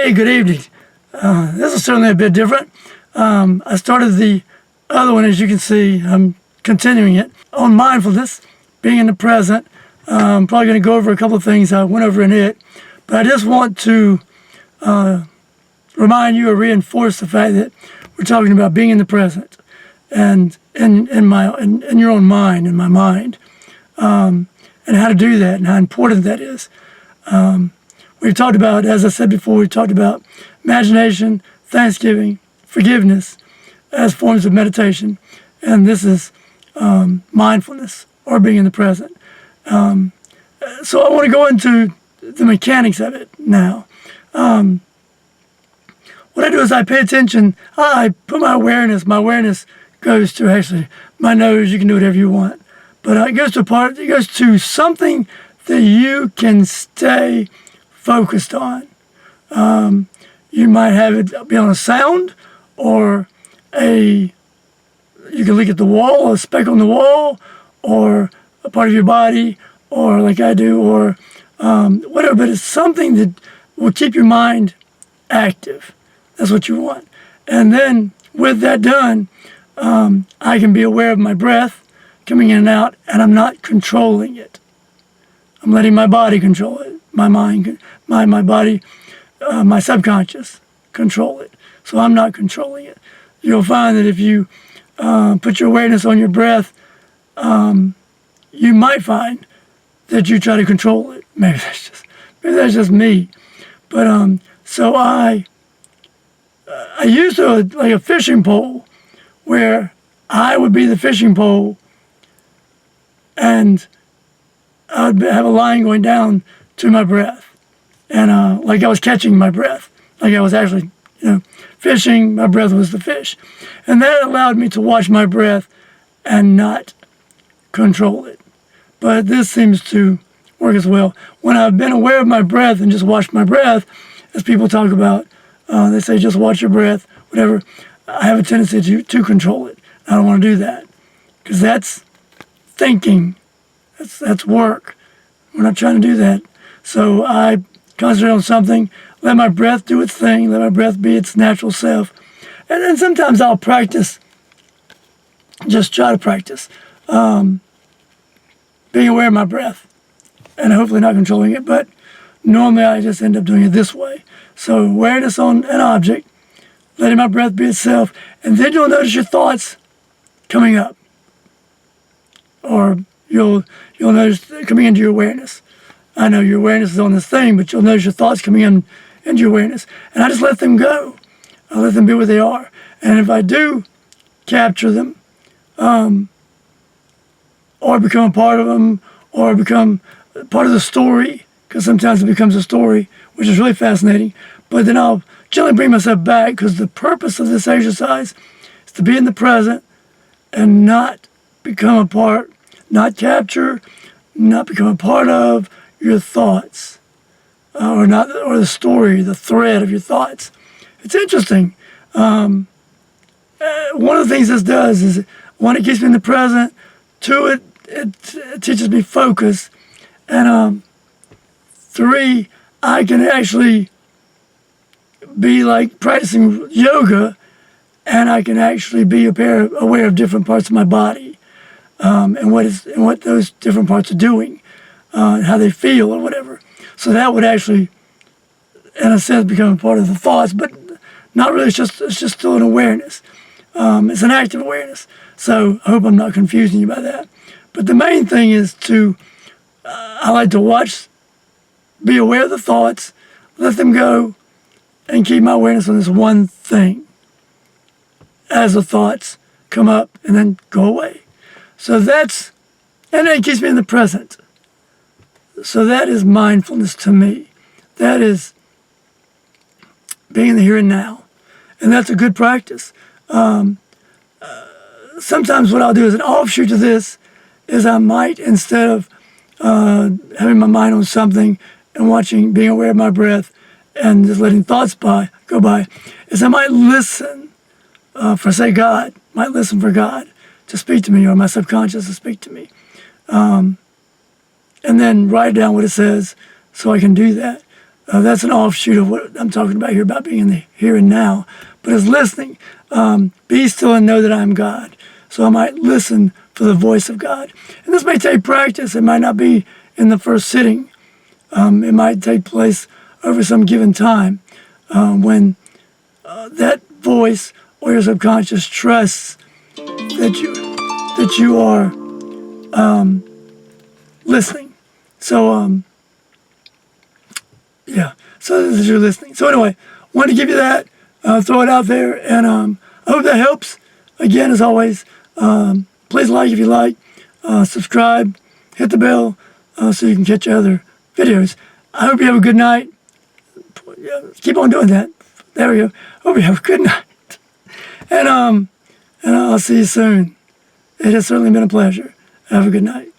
Hey, good evening. This is certainly a bit different. I started the other one, as you can see. I'm continuing it on mindfulness, being in the present. I'm probably going to go over a couple of things I went over in it, but I just want to remind you or reinforce the fact that we're talking about being in the present and in your own mind, in my mind, and how to do that and how important that is. We've talked about, as I said before, we've talked about imagination, thanksgiving, forgiveness as forms of meditation, and this is mindfulness or being in the present. So I want to go into the mechanics of it now. What I do is I pay attention. I put my awareness goes to actually my nose. You can do whatever you want, but it goes to something that you can stay focused on. You might have it be on a sound, or you can look at the wall, a speck on the wall, or a part of your body, or like I do, or whatever. But it's something that will keep your mind active. That's what you want. And then with that done, I can be aware of my breath coming in and out, and I'm not controlling it. I'm letting my body control it, my mind, my body, my subconscious control it. So I'm not controlling it. You'll find that if you put your awareness on your breath, you might find that you try to control it. Maybe that's just me. But so I used to like a fishing pole, where I would be the fishing pole, and I would have a line going down to my breath, and like I was catching my breath, like I was actually, fishing. My breath was the fish, and that allowed me to watch my breath and not control it. But this seems to work as well. When I've been aware of my breath and just watched my breath, as people talk about, they say just watch your breath, whatever. I have a tendency to control it. I don't want to do that, because that's thinking. That's work. We're not trying to do that. So I concentrate on something, let my breath do its thing, let my breath be its natural self. And then sometimes I'll practice, just try to practice, being aware of my breath and hopefully not controlling it. But normally I just end up doing it this way. So awareness on an object, letting my breath be itself, and then you'll notice your thoughts coming up. Or you'll notice coming into your awareness. I know your awareness is on this thing, but you'll notice your thoughts coming into your awareness. And I just let them go. I let them be where they are. And if I do capture them, or become a part of them, or become part of the story, because sometimes it becomes a story, which is really fascinating. But then I'll gently bring myself back, because the purpose of this exercise is to be in the present and not become a part, not capture, not become a part of your thoughts, or the story, the thread of your thoughts. It's interesting. One of the things this does is, one, it keeps me in the present. Two, it teaches me focus. And three, I can actually be like practicing yoga, and I can actually be aware of different parts of my body, and what those different parts are doing, how they feel or whatever. So that would actually, in a sense, become a part of the thoughts, but not really. It's just still an awareness. It's an active awareness. So I hope I'm not confusing you by that. But the main thing is I like to watch, be aware of the thoughts, let them go, and keep my awareness on this one thing as the thoughts come up and then go away. So and then it keeps me in the present. So that is mindfulness to me. That is being in the here and now. And that's a good practice. Sometimes what I'll do as an offshoot to this is I might, instead of having my mind on something and being aware of my breath and just letting thoughts go by, is I might listen for, say, God. Might listen for God to speak to me, or my subconscious to speak to me. And then write down what it says so I can do that. That's an offshoot of what I'm talking about here, about being in the here and now. But it's listening. Be still and know that I am God. So I might listen for the voice of God. And this may take practice. It might not be in the first sitting. It might take place over some given time when that voice or your subconscious trusts that you are listening. So yeah, so this is your listening. So anyway, wanted to give you that, throw it out there, and I hope that helps. Again, as always, please like if you like, subscribe, hit the bell so you can catch other videos. I hope you have a good night. Yeah, keep on doing that. There we go. Hope you have a good night. And I'll see you soon. It has certainly been a pleasure. Have a good night.